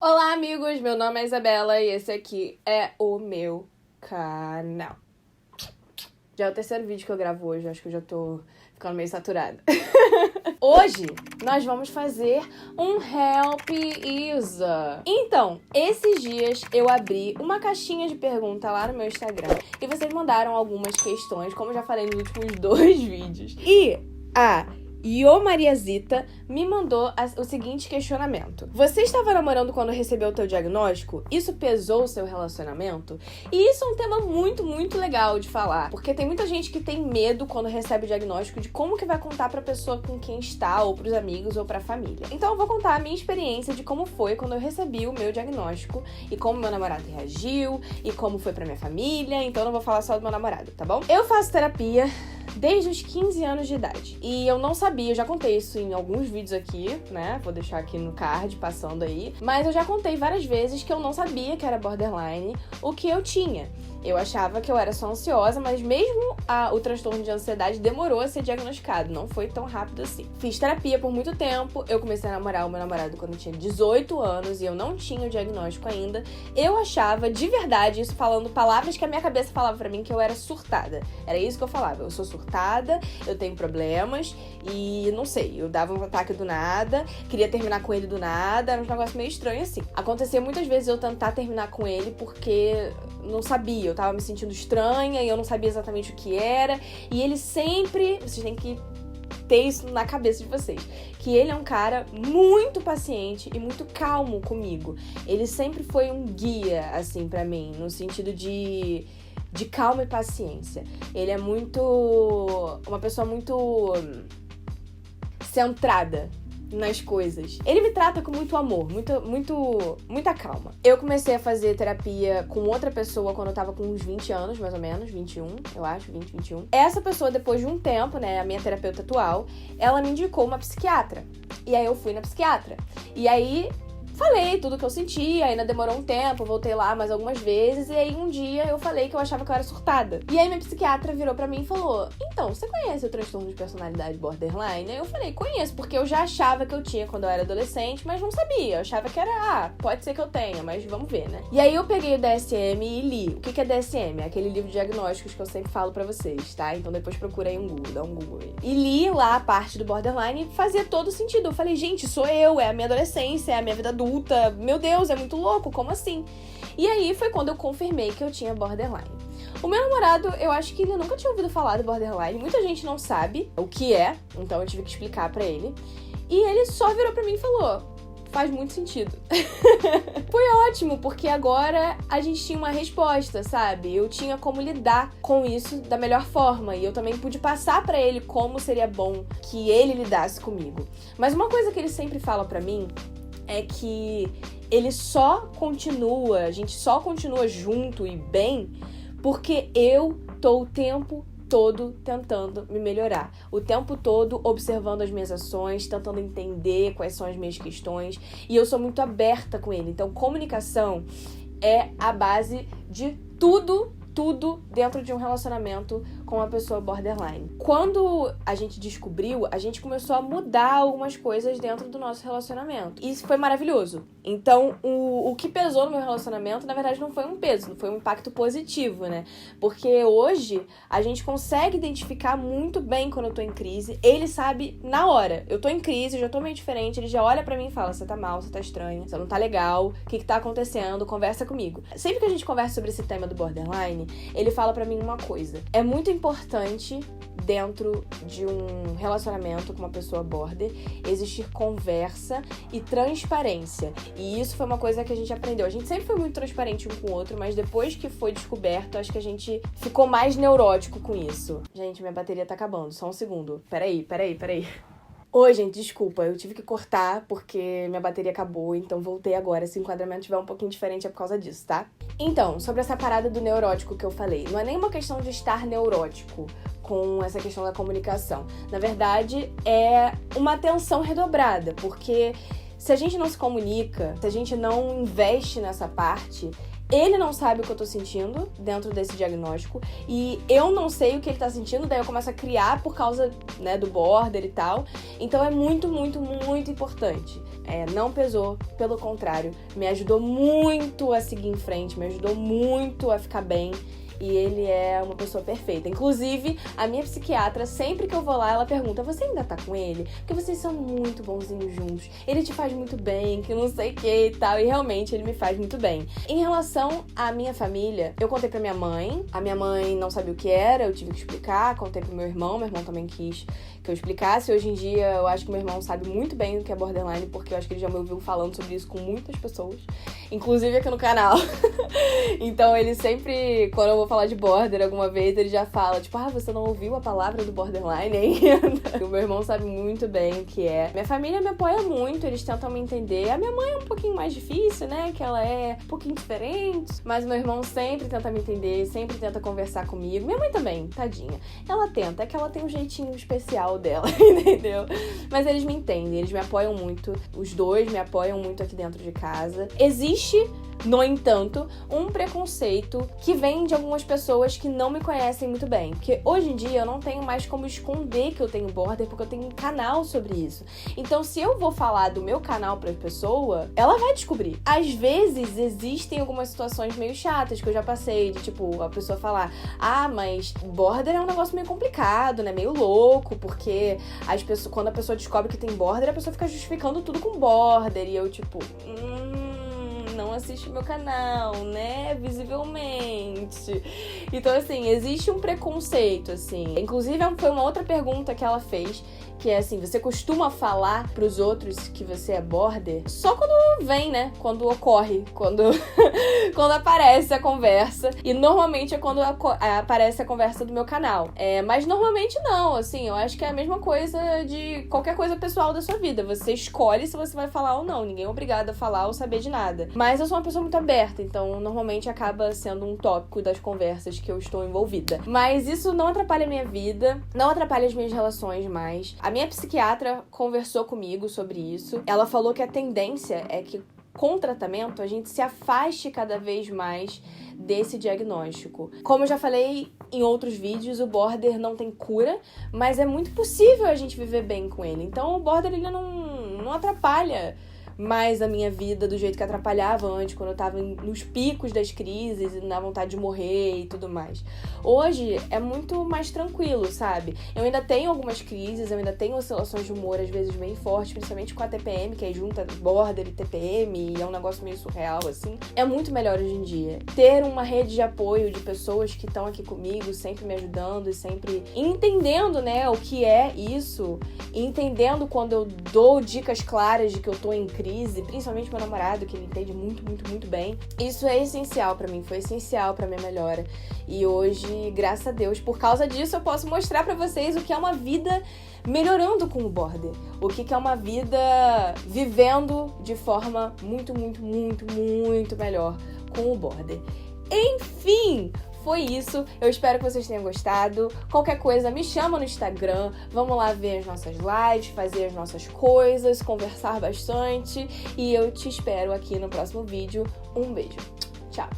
Olá, amigos! Meu nome é Isabela e esse aqui é o meu canal. Já é o terceiro vídeo que eu gravo hoje, acho que eu já tô ficando meio saturada. Hoje, nós vamos fazer um Help Isa. Então, esses dias eu abri uma caixinha de pergunta lá no meu Instagram e vocês mandaram algumas questões, como eu já falei nos últimos 2 vídeos. E a Mariazita me mandou o seguinte questionamento. Você estava namorando quando recebeu o teu diagnóstico? Isso pesou o seu relacionamento? E isso é um tema muito legal de falar, porque tem muita gente que tem medo quando recebe o diagnóstico de como que vai contar pra pessoa com quem está, ou pros amigos, ou pra família. Então eu vou contar a minha experiência de como foi quando eu recebi o meu diagnóstico, e como meu namorado reagiu, e como foi pra minha família. Então eu não vou falar só do meu namorado, tá bom? Eu faço terapia desde os 15 anos de idade. E eu não sabia, eu já contei isso em alguns vídeos aqui, né? Vou deixar aqui no card, passando aí. Mas eu já contei várias vezes que eu não sabia que era borderline, o que eu tinha. Eu achava que eu era só ansiosa, mas mesmo o transtorno de ansiedade demorou a ser diagnosticado, não foi tão rápido assim. Fiz terapia por muito tempo, eu comecei a namorar o meu namorado quando eu tinha 18 anos e eu não tinha o diagnóstico ainda. Eu achava, de verdade, isso falando palavras que a minha cabeça falava pra mim, que eu era surtada. Era isso que eu falava, eu sou surtada, eu tenho problemas e não sei, eu dava um ataque do nada, queria terminar com ele do nada, era um negócio meio estranho assim. Acontecia muitas vezes eu tentar terminar com ele porque não sabia, eu tava me sentindo estranha e eu não sabia exatamente o que era. E ele sempre, vocês têm que ter isso na cabeça de vocês, que ele é um cara muito paciente e muito calmo comigo. Ele sempre foi um guia, assim, pra mim, no sentido de calma e paciência. Ele é uma pessoa muito centrada nas coisas. Ele me trata com muito amor, muita calma. Eu comecei a fazer terapia com outra pessoa quando eu tava com uns 20 anos, mais ou menos, 21, eu acho, 20, 21. Essa pessoa, depois de um tempo, né, a minha terapeuta atual, ela me indicou uma psiquiatra. E aí eu fui na psiquiatra. E aí falei tudo que eu sentia, ainda demorou um tempo, voltei lá mais algumas vezes, e aí um dia eu falei que eu achava que eu era surtada. E aí minha psiquiatra virou pra mim e falou: então, você conhece o transtorno de personalidade borderline? Aí eu falei: conheço, porque eu já achava que eu tinha quando eu era adolescente, mas não sabia. Eu achava que era, pode ser que eu tenha, mas vamos ver, né? E aí eu peguei o DSM e li. O que é DSM? É aquele livro de diagnósticos que eu sempre falo pra vocês, tá? Então depois procura aí um Google, dá um Google aí. E li lá a parte do borderline e fazia todo sentido. Eu falei: gente, sou eu, é a minha adolescência, é a minha vida adulta. Meu Deus, é muito louco, como assim? E aí foi quando eu confirmei que eu tinha borderline. O meu namorado, eu acho que ele nunca tinha ouvido falar do borderline. Muita gente não sabe o que é, então eu tive que explicar pra ele. E ele só virou pra mim e falou: faz muito sentido. Foi ótimo, porque agora a gente tinha uma resposta, sabe? Eu tinha como lidar com isso da melhor forma. E eu também pude passar pra ele como seria bom que ele lidasse comigo. Mas uma coisa que ele sempre fala pra mim é que ele a gente só continua junto e bem porque eu tô o tempo todo tentando me melhorar. O tempo todo observando as minhas ações, tentando entender quais são as minhas questões. E eu sou muito aberta com ele. Então, comunicação é a base de tudo dentro de um relacionamento com uma pessoa borderline. Quando a gente descobriu, a gente começou a mudar algumas coisas dentro do nosso relacionamento. E isso foi maravilhoso. Então, o que pesou no meu relacionamento, na verdade, não foi um peso, foi um impacto positivo, né? Porque hoje, a gente consegue identificar muito bem quando eu tô em crise. Ele sabe na hora. Eu tô em crise, eu já tô meio diferente, ele já olha pra mim e fala: você tá mal, você tá estranha, você não tá legal, o que tá acontecendo? Conversa comigo. Sempre que a gente conversa sobre esse tema do borderline, ele fala pra mim uma coisa: é muito importante dentro de um relacionamento com uma pessoa border existir conversa e transparência. E isso foi uma coisa que a gente aprendeu. A gente sempre foi muito transparente um com o outro, mas depois que foi descoberto, acho que a gente ficou mais neurótico com isso. Gente, minha bateria tá acabando, só um segundo. Peraí. Oi, gente, desculpa, eu tive que cortar porque minha bateria acabou, então voltei agora. Se o enquadramento estiver um pouquinho diferente é por causa disso, tá? Então, sobre essa parada do neurótico que eu falei, não é nenhuma questão de estar neurótico com essa questão da comunicação. Na verdade, é uma atenção redobrada, porque Se a gente não se comunica, se a gente não investe nessa parte, ele não sabe o que eu tô sentindo dentro desse diagnóstico e eu não sei o que ele tá sentindo, daí eu começo a criar por causa, né, do border e tal. Então é muito, muito, muito importante. Não pesou, pelo contrário, me ajudou muito a seguir em frente, me ajudou muito a ficar bem. E ele é uma pessoa perfeita. Inclusive, a minha psiquiatra, sempre que eu vou lá, ela pergunta: você ainda tá com ele? Porque vocês são muito bonzinhos juntos. Ele te faz muito bem, que não sei o que e tal. E realmente, ele me faz muito bem. Em relação à minha família, eu contei pra minha mãe. A minha mãe não sabia o que era, eu tive que explicar. Contei pro meu irmão também quis que eu explicasse. Hoje em dia, eu acho que meu irmão sabe muito bem o que é borderline, porque eu acho que ele já me ouviu falando sobre isso com muitas pessoas. Inclusive aqui no canal. Então, ele sempre, quando eu vou falar de border alguma vez, ele já fala, tipo, você não ouviu a palavra do borderline ainda? O meu irmão sabe muito bem o que é. Minha família me apoia muito, eles tentam me entender. A minha mãe é um pouquinho mais difícil, né? Que ela é um pouquinho diferente. Mas meu irmão sempre tenta me entender, sempre tenta conversar comigo. Minha mãe também, tadinha. Ela tenta, é que ela tem um jeitinho especial dela, entendeu? Mas eles me entendem, eles me apoiam muito. Os dois me apoiam muito aqui dentro de casa. Existe, no entanto, um preconceito que vem de algumas pessoas que não me conhecem muito bem. Porque hoje em dia eu não tenho mais como esconder que eu tenho border, porque eu tenho um canal sobre isso. Então, se eu vou falar do meu canal pra pessoa, ela vai descobrir. Às vezes, existem algumas situações meio chatas que eu já passei, de tipo, a pessoa falar: mas border é um negócio meio complicado, né? Meio louco, porque as pessoas, quando a pessoa descobre que tem border, a pessoa fica justificando tudo com border. E eu, tipo, não assiste meu canal, né? Visivelmente. Então, assim, existe um preconceito, assim. Inclusive, foi uma outra pergunta que ela fez, que é assim: você costuma falar pros outros que você é border? Só quando vem, né? Quando ocorre, quando aparece a conversa. E normalmente é quando aparece a conversa do meu canal. Mas normalmente não, assim, eu acho que é a mesma coisa de qualquer coisa pessoal da sua vida. Você escolhe se você vai falar ou não. Ninguém é obrigado a falar ou saber de nada. Mas eu sou uma pessoa muito aberta, então normalmente acaba sendo um tópico das conversas que eu estou envolvida. Mas isso não atrapalha a minha vida, não atrapalha as minhas relações mais. A minha psiquiatra conversou comigo sobre isso. Ela falou que a tendência é que, com o tratamento, a gente se afaste cada vez mais desse diagnóstico. Como eu já falei em outros vídeos, o border não tem cura, mas é muito possível a gente viver bem com ele. Então o border, ele não atrapalha mais a minha vida do jeito que atrapalhava antes, quando eu tava nos picos das crises e na vontade de morrer e tudo mais. Hoje é muito mais tranquilo, sabe? Eu ainda tenho algumas crises, eu ainda tenho oscilações de humor às vezes bem fortes, principalmente com a TPM, que aí junta border e TPM, e é um negócio meio surreal, assim. É muito melhor hoje em dia. Ter uma rede de apoio de pessoas que estão aqui comigo, sempre me ajudando e sempre entendendo, né, o que é isso, e entendendo quando eu dou dicas claras de que eu tô em crise, principalmente meu namorado, que ele entende muito, muito, muito bem. Isso é essencial pra mim, foi essencial pra minha melhora. E hoje, graças a Deus, por causa disso, eu posso mostrar pra vocês o que é uma vida melhorando com o border. O que é uma vida vivendo de forma muito, muito, muito, muito melhor com o border. Enfim, foi isso. Eu espero que vocês tenham gostado. Qualquer coisa, me chama no Instagram. Vamos lá ver as nossas lives, fazer as nossas coisas, conversar bastante. E eu te espero aqui no próximo vídeo. Um beijo. Tchau.